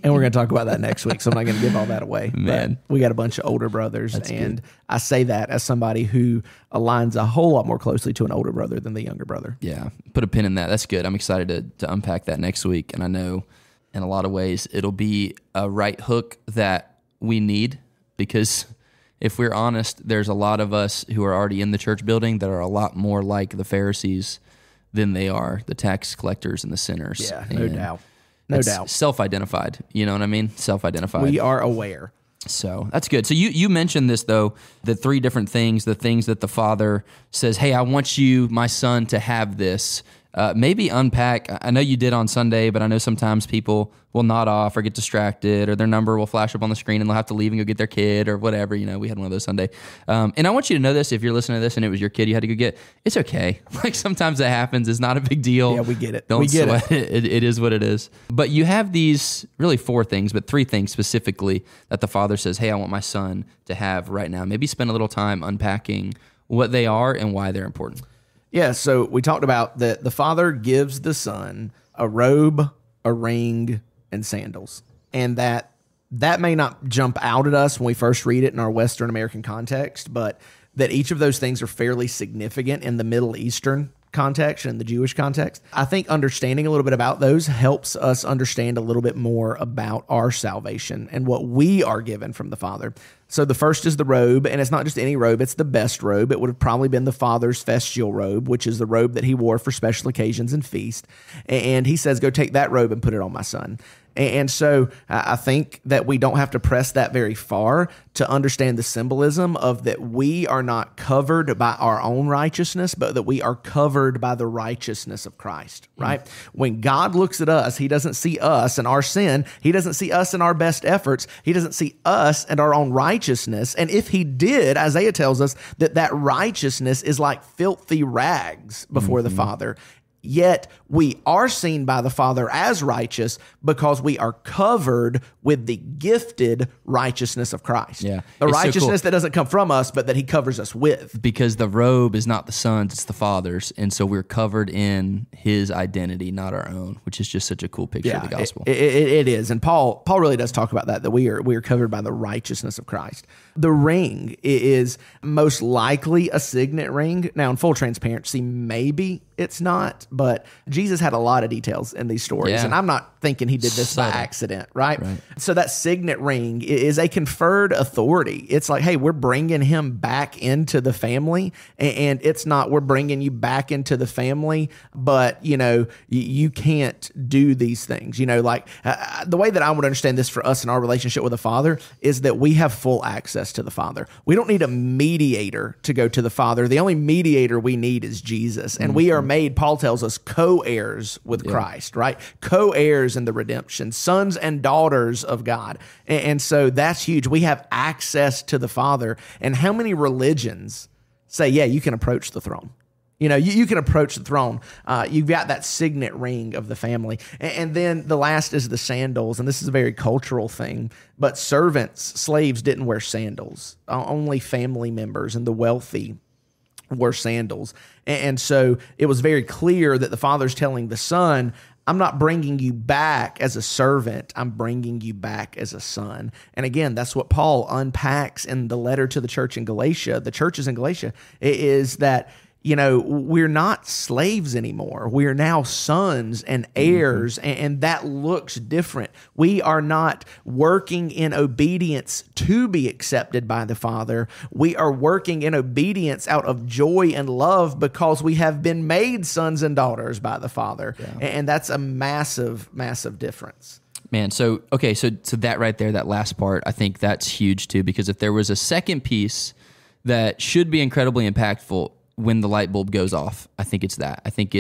we're going to talk about that next week, so I'm not going to give all that away. Man. But we got a bunch of older brothers, That's and good. I say that as somebody who aligns a whole lot more closely to an older brother than the younger brother. Yeah, put a pin in that. That's good. I'm excited to unpack that next week, and I know in a lot of ways it'll be a right hook that we need, because if we're honest, there's a lot of us who are already in the church building that are a lot more like the Pharisees than they are the tax collectors and the sinners. Yeah, no doubt. No doubt. Self-identified. You know what I mean? Self-identified. We are aware. So that's good. So you mentioned this, though, the three different things, the things that the Father says, hey, I want you, my son, to have this. Maybe unpack. I know you did on Sunday, but I know sometimes people will nod off or get distracted, or their number will flash up on the screen and they'll have to leave and go get their kid or whatever. You know, we had one of those Sunday. And I want you to know this, if you're listening to this and it was your kid you had to go get, it's okay. Like, sometimes that happens. It's not a big deal. Yeah, we get it. Don't sweat it. It is what it is. But you have these really four things, but three things specifically that the Father says, hey, I want my son to have right now. Maybe spend a little time unpacking what they are and why they're important. Yeah, so we talked about that the Father gives the Son a robe, a ring, and sandals. And that may not jump out at us when we first read it in our Western American context, but that each of those things are fairly significant in the Middle Eastern context and the Jewish context. I think understanding a little bit about those helps us understand a little bit more about our salvation and what we are given from the Father. So the first is the robe, and it's not just any robe, it's the best robe. It would have probably been the Father's festal robe, which is the robe that he wore for special occasions and feast. And he says, go take that robe and put it on my son. And so I think that we don't have to press that very far to understand the symbolism of that we are not covered by our own righteousness, but that we are covered by the righteousness of Christ, right? When God looks at us, he doesn't see us and our sin. He doesn't see us and our best efforts. He doesn't see us and our own righteousness. And if he did, Isaiah tells us that righteousness is like filthy rags before the Father. Yet we are seen by the Father as righteous because we are covered with the gifted righteousness of Christ. Yeah. The It's so righteousness cool. that doesn't come from us, but that he covers us with. Because the robe is not the Son's, it's the Father's. And so we're covered in his identity, not our own, which is just such a cool picture of the gospel. It is. And Paul really does talk about that we are covered by the righteousness of Christ. The ring is most likely a signet ring. Now, in full transparency, maybe it's not, but Jesus had a lot of details in these stories. Yeah. And I'm not thinking he did this by Subtle. accident, right? So that signet ring is a conferred authority. It's like, hey, we're bringing him back into the family. And it's not, we're bringing you back into the family, but, you know, you can't do these things. You know, like the way that I would understand this for us in our relationship with the Father is that we have full access to the Father. We don't need a mediator to go to the Father. The only mediator we need is Jesus. And we are made, Paul tells us, co-heirs with Christ, right? Co-heirs in the redemption, sons and daughters of God. And so that's huge. We have access to the Father. And how many religions say, yeah, you can approach the throne? You know, you can approach the throne. You've got that signet ring of the family. And then the last is the sandals. And this is a very cultural thing. But slaves didn't wear sandals. Only family members and the wealthy wore sandals. And so it was very clear that the Father's telling the Son, I'm not bringing you back as a servant. I'm bringing you back as a son. And again, that's what Paul unpacks in the letter to the church in Galatia, the churches in Galatia, is that, you know, we're not slaves anymore. We are now sons and heirs, and that looks different. We are not working in obedience to be accepted by the Father. We are working in obedience out of joy and love because we have been made sons and daughters by the Father. Yeah. And that's a massive, massive difference. Man, so that right there, that last part, I think that's huge too, because if there was a second piece that should be incredibly impactful when the light bulb goes off, I think it's that. I think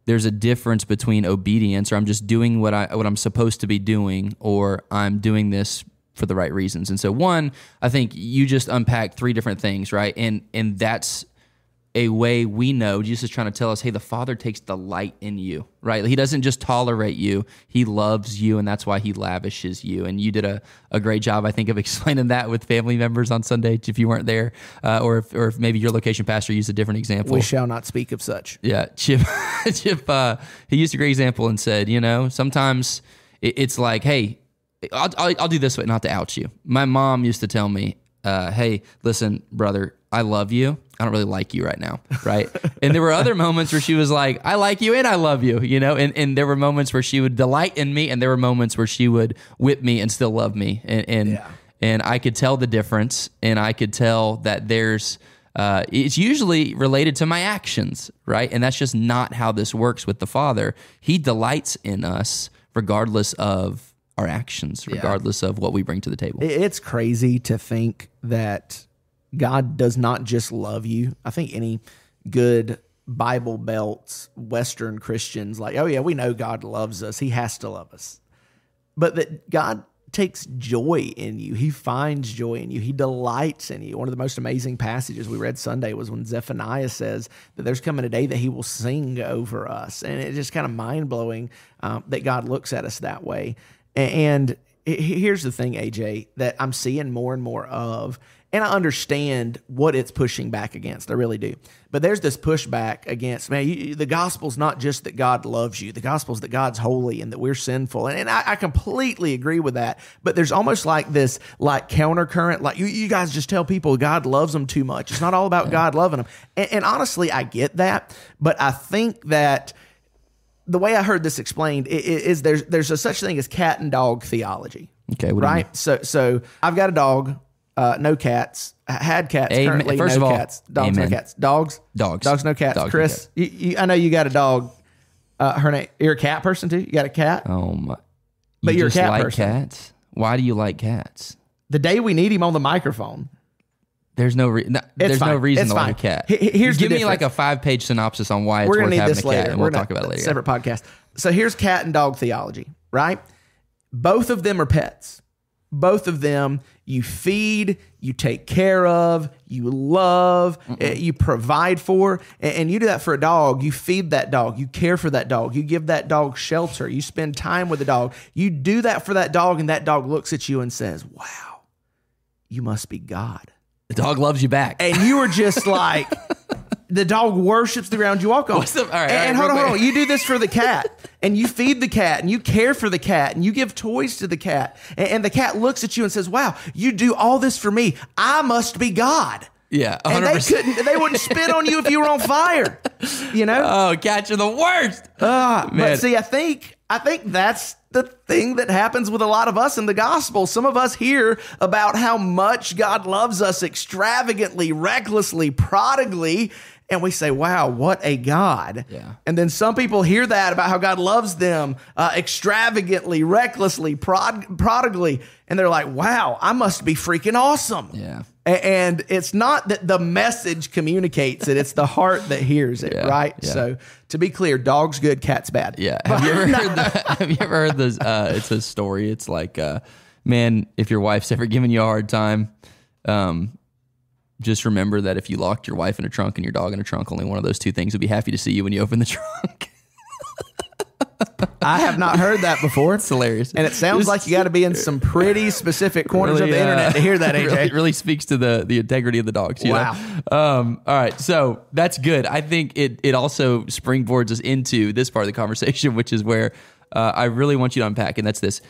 there's a difference between obedience, or I'm just doing what I'm supposed to be doing, or I'm doing this for the right reasons. And so one, I think you just unpacked three different things, right? And that's a way we know Jesus is trying to tell us, hey, the Father takes delight in you, right? He doesn't just tolerate you. He loves you, and that's why he lavishes you. And you did a great job, I think, of explaining that with family members on Sunday if you weren't there, or if maybe your location pastor used a different example. We shall not speak of such. Yeah, Chip, he used a great example and said, sometimes it's like, hey, I'll do this way, not to out you. My mom used to tell me, hey, listen, brother, I love you. I don't really like you right now, right? And there were other moments where she was like, I like you and I love you, and there were moments where she would delight in me, and there were moments where she would whip me and still love me. And I could tell the difference, and I could tell that there's, it's usually related to my actions, right? And that's just not how this works with the Father. He delights in us regardless of our actions, regardless of what we bring to the table. It's crazy to think that God does not just love you. I think any good Bible belts, Western Christians, like, oh yeah, we know God loves us. He has to love us. But that God takes joy in you. He finds joy in you. He delights in you. One of the most amazing passages we read Sunday was when Zephaniah says that there's coming a day that he will sing over us. And it's just kind of mind-blowing that God looks at us that way. And here's the thing, AJ, that I'm seeing more and more of, and I understand what it's pushing back against. I really do. But there's this pushback against, the gospel's not just that God loves you. The gospel's that God's holy and that we're sinful. And I completely agree with that. But there's almost like this countercurrent, like you guys just tell people God loves them too much. It's not all about God loving them. And honestly, I get that. But I think that the way I heard this explained is there's a such thing as cat and dog theology. Okay, right? So I've got a dog. No cats. Had cats. Amen. Currently, First no of all, cats. Dogs, amen. no cats. Dogs, no cats. Dogs, Chris, no cats. I know you got a dog. Her name. You're a cat person too. You got a cat. Oh my! But you're just a cat like person. Cats? Why do you like cats? The day we need him on the microphone. There's no reason to like a cat. Here's Give the me like a 5-page synopsis on why it's We're worth gonna need having this a later. cat, and we'll talk about it later. Separate podcast. So here's cat and dog theology, right? Both of them are pets. Both of them you feed, you take care of, you love, you provide for, and you do that for a dog. You feed that dog, you care for that dog, you give that dog shelter, you spend time with the dog. You do that for that dog, and that dog looks at you and says, wow, you must be God. The dog loves you back. And you are just like, the dog worships the ground you walk on. All right, hold on. You do this for the cat, and you feed the cat, and you care for the cat, and you give toys to the cat, and the cat looks at you and says, wow, you do all this for me. I must be God. Yeah, 100%. And they wouldn't spit on you if you were on fire. Oh, cats are the worst. But see, I think that's the thing that happens with a lot of us in the gospel. Some of us hear about how much God loves us extravagantly, recklessly, prodigally, and we say, wow, what a God. Yeah. And then some people hear that about how God loves them extravagantly, recklessly, prodigally, and they're like, wow, I must be freaking awesome. Yeah. And it's not that the message communicates it, it's the heart that hears it, right? Yeah. So to be clear, dog's good, cat's bad. Yeah. Have you ever heard this? It's a story. It's like, man, if your wife's ever giving you a hard time, just remember that if you locked your wife in a trunk and your dog in a trunk, only one of those two things would be happy to see you when you open the trunk. I have not heard that before. It's hilarious. And it sounds like you got to be in some pretty specific corners of the internet to hear that, AJ. It really speaks to the integrity of the dogs. Wow. All right. So that's good. I think it also springboards us into this part of the conversation, which is where I really want you to unpack. And that's this.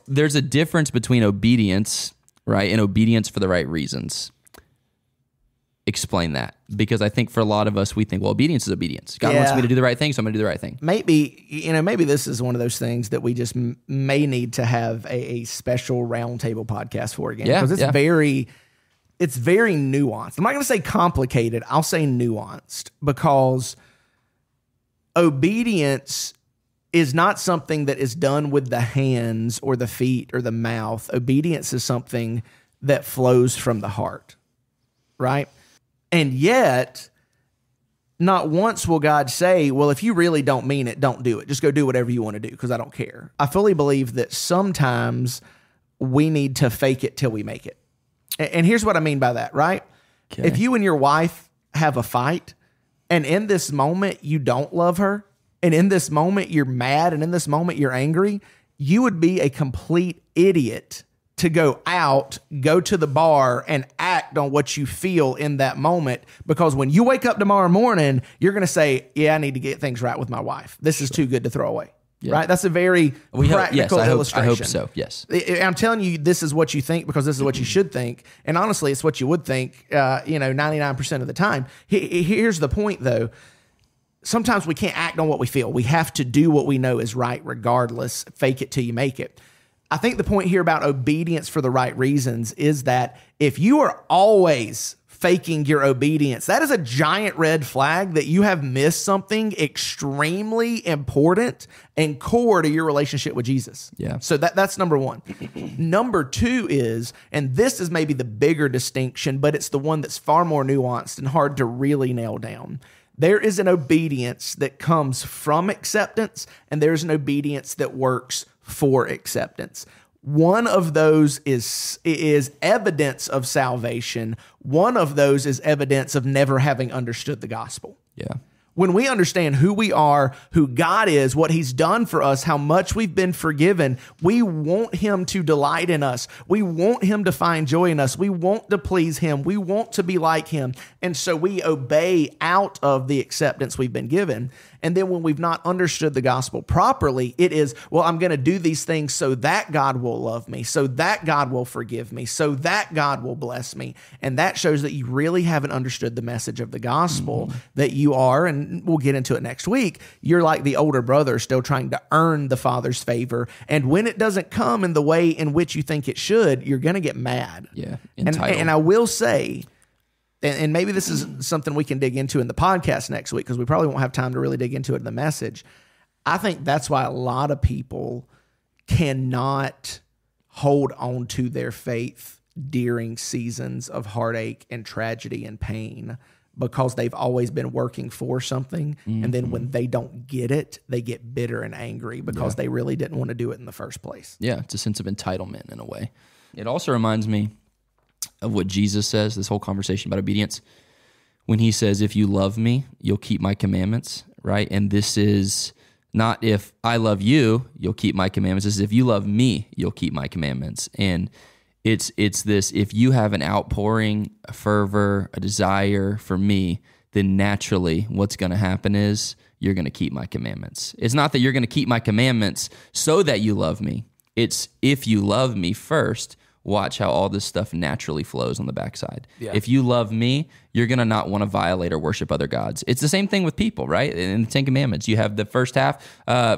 There's a difference between obedience, right, and obedience for the right reasons. Explain that, because I think for a lot of us, we think, well, obedience is obedience. God wants me to do the right thing, so I'm going to do the right thing. Maybe this is one of those things that we just may need to have a special roundtable podcast for again, because it's very nuanced. I'm not going to say complicated. I'll say nuanced, because obedience is not something that is done with the hands or the feet or the mouth. Obedience is something that flows from the heart, right? And yet, not once will God say, well, if you really don't mean it, don't do it. Just go do whatever you want to do, because I don't care. I fully believe that sometimes we need to fake it till we make it. And here's what I mean by that, right? Okay. If you and your wife have a fight, and in this moment you don't love her, and in this moment you're mad, and in this moment you're angry, you would be a complete idiot to go to the bar and act on what you feel in that moment. Because when you wake up tomorrow morning, you're going to say, yeah, I need to get things right with my wife. This is too good to throw away. Yeah. Right? That's a very practical illustration. I hope so, yes. I'm telling you, this is what you think because this is what you should think. And honestly, it's what you would think, 99% of the time. Here's the point, though. Sometimes we can't act on what we feel. We have to do what we know is right regardless. Fake it till you make it. I think the point here about obedience for the right reasons is that if you are always faking your obedience, that is a giant red flag that you have missed something extremely important and core to your relationship with Jesus. Yeah. So that's number one. Number two is, and this is maybe the bigger distinction, but it's the one that's far more nuanced and hard to really nail down. There is an obedience that comes from acceptance, and there's an obedience that works for acceptance. One of those is evidence of salvation. One of those is evidence of never having understood the gospel. Yeah. When we understand who we are, who God is, what he's done for us, how much we've been forgiven, we want him to delight in us. We want him to find joy in us. We want to please him. We want to be like him. And so we obey out of the acceptance we've been given. And then when we've not understood the gospel properly, it is, well, I'm going to do these things so that God will love me, so that God will forgive me, so that God will bless me. And that shows that you really haven't understood the message of the gospel, that you are, and we'll get into it next week, you're like the older brother still trying to earn the father's favor. And when it doesn't come in the way in which you think it should, you're going to get mad. Yeah. And I will say, and maybe this is something we can dig into in the podcast next week because we probably won't have time to really dig into it in the message. I think that's why a lot of people cannot hold on to their faith during seasons of heartache and tragedy and pain because they've always been working for something. And then when they don't get it, they get bitter and angry because they really didn't want to do it in the first place. Yeah, it's a sense of entitlement in a way. It also reminds me of what Jesus says, this whole conversation about obedience, when he says, if you love me, you'll keep my commandments, right? And this is not if I love you, you'll keep my commandments. This is if you love me, you'll keep my commandments. And it's this, if you have an outpouring, a fervor, a desire for me, then naturally what's going to happen is you're going to keep my commandments. It's not that you're going to keep my commandments so that you love me. It's if you love me first, watch how all this stuff naturally flows on the backside. Yeah. If you love me, you're going to not want to violate or worship other gods. It's the same thing with people, right? In the Ten Commandments, you have the first half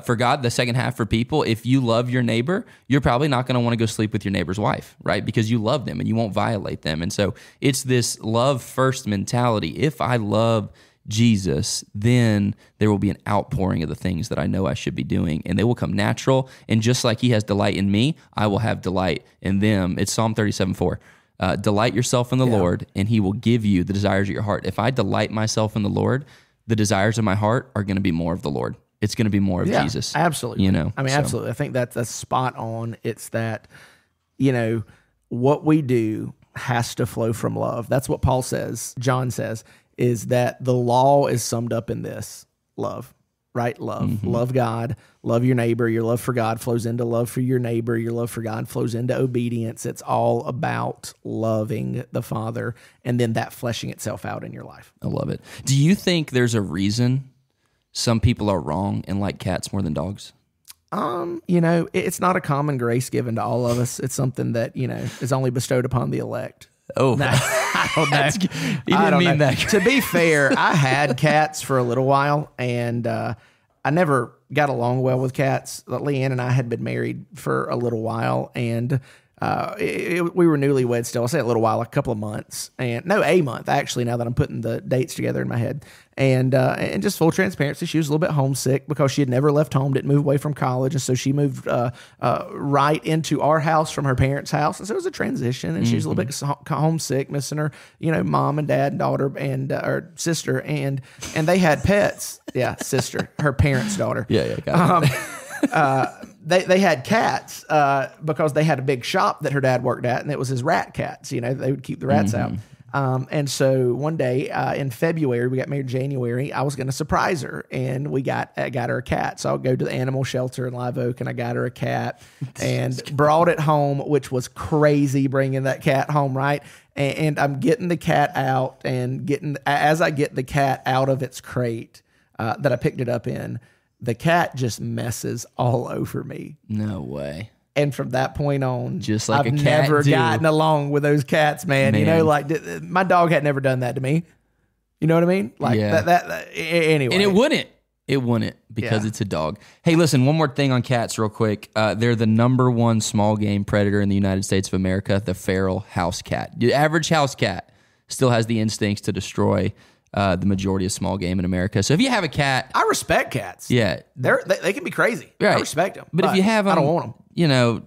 for God, the second half for people. If you love your neighbor, you're probably not going to want to go sleep with your neighbor's wife, right? Because you love them and you won't violate them. And so it's this love first mentality. If I love Jesus, then there will be an outpouring of the things that I know I should be doing, and they will come natural. And just like he has delight in me, I will have delight in them. It's Psalm 37:4. Delight yourself in the Lord, and he will give you the desires of your heart. If I delight myself in the Lord, the desires of my heart are going to be more of the Lord. It's going to be more of Jesus. Absolutely. Absolutely. I think that's spot on. It's that, what we do has to flow from love. That's what Paul says. John says, is that the law is summed up in this: love, right? Love. Love God, love your neighbor. Your love for God flows into love for your neighbor. Your love for God flows into obedience. It's all about loving the Father and then that fleshing itself out in your life. I love it. Do you think there's a reason some people are wrong and like cats more than dogs? It's not a common grace given to all of us. It's something that, is only bestowed upon the elect. Oh, no, I don't know. You didn't mean that. To be fair, I had cats for a little while, and I never got along well with cats. Leanne and I had been married for a little while, and we were newlyweds still. I'll say a little while, a couple of months, a month actually. Now that I'm putting the dates together in my head, and just full transparency, she was a little bit homesick because she had never left home, didn't move away from college, and so she moved right into our house from her parents' house, and so it was a transition, and she was a little bit homesick, missing her, mom and dad and daughter and her sister, and they had pets. Yeah, sister, her parents' daughter. Yeah, got it. They had cats because they had a big shop that her dad worked at, and it was his rat cats. They would keep the rats out. And so one day in February, we got married in January, I was going to surprise her, and I got her a cat. So I'll go to the animal shelter in Live Oak, and I got her a cat and brought it home, which was crazy bringing that cat home, right? And I'm getting the cat out, and as I get the cat out of its crate that I picked it up in, the cat just messes all over me. No way. And from that point on, just like I've a cat never do. gotten along with those cats, man. You know, like my dog had never done that to me. You know what I mean? Like that anyway. And it wouldn't because it's a dog. Hey, listen, one more thing on cats real quick. They're the number one small game predator in the United States of America, the feral house cat. The average house cat still has the instincts to destroy the majority of small game in America. So if you have a cat, I respect cats. Yeah, they can be crazy. Right. I respect them. But if you have them, I don't want them. You know,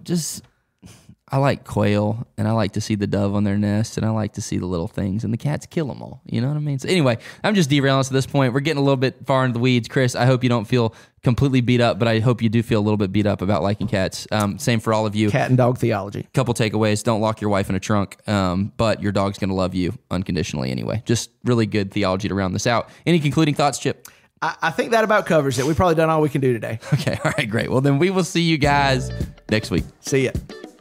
I like quail, and I like to see the dove on their nest, and I like to see the little things, and the cats kill them all. You know what I mean? So anyway, I'm just derailing us at this point. We're getting a little bit far into the weeds. Chris, I hope you don't feel completely beat up, but I hope you do feel a little bit beat up about liking cats. Same for all of you. Cat and dog theology. Couple takeaways. Don't lock your wife in a trunk, but your dog's going to love you unconditionally anyway. Just really good theology to round this out. Any concluding thoughts, Chip? I think that about covers it. We've probably done all we can do today. Okay, all right, great. Well, then we will see you guys next week. See ya.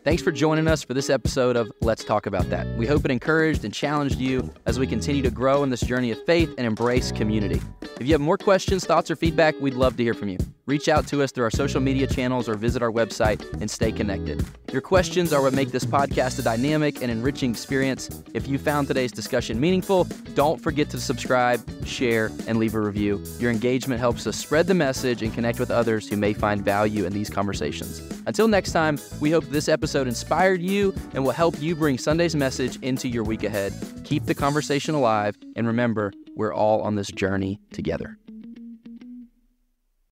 Thanks for joining us for this episode of Let's Talk About That. We hope it encouraged and challenged you as we continue to grow in this journey of faith and embrace community. If you have more questions, thoughts, or feedback, we'd love to hear from you. Reach out to us through our social media channels or visit our website and stay connected. Your questions are what make this podcast a dynamic and enriching experience. If you found today's discussion meaningful, don't forget to subscribe, share, and leave a review. Your engagement helps us spread the message and connect with others who may find value in these conversations. Until next time, we hope this episode inspired you and will help you bring Sunday's message into your week ahead. Keep the conversation alive, and remember, we're all on this journey together.